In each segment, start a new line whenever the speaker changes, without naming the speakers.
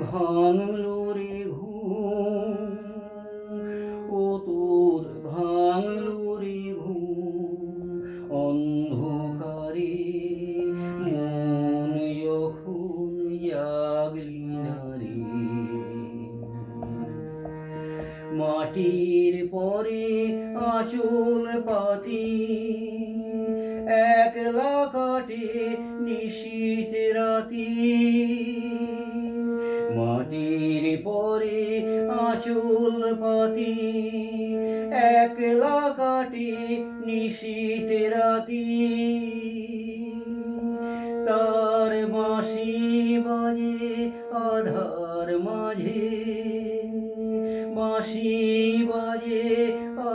ভাঙলো রে ঘুম, ও তোর ভাঙলো রে ঘুম, অন্ধকারে মন যখন জাগলি না রে। মাটির পরে আঁচল পাতি একলা কাটে নিশীথ রাতি। মাটির পরে আঁচল পাতি একলা কাটে নিশীথ রাতি। তার বাঁশি বাজে আধার মাঝে, বাঁশি বাজে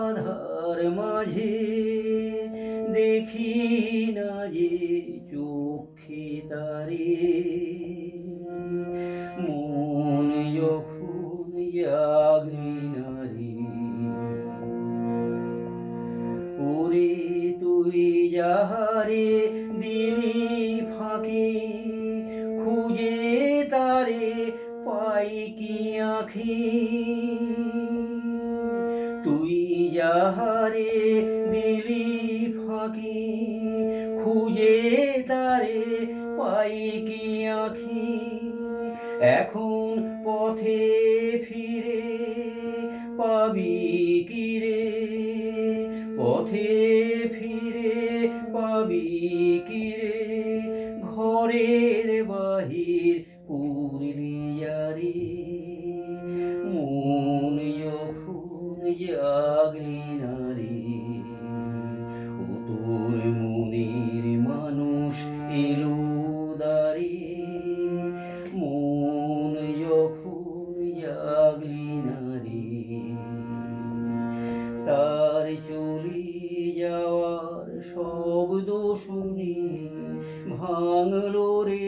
আধার মাঝে, দেখি না যে চোখে তারে। মন যখন জাগলি না রে। ওরে তুই যাহারে দিলি ফাঁকি, খুঁজে তারে পাই কি আঁখি। তুই যাহারে দিলি ফাঁকি, খুঁজে তারে পাই কি আঁখি। এখন পথে ফিরে পাবি কি রে, পথে ফিরে পাবি কি রে। ঘরের বাহির করলি জারি, মন যখন জাগলি না রে। ও তোর মনের মানুষ এলো দাঁড়ি, মন যখন জাগলি না রে। তার চলি যাওয়ার শব্দ শুনি ভাঙলো রে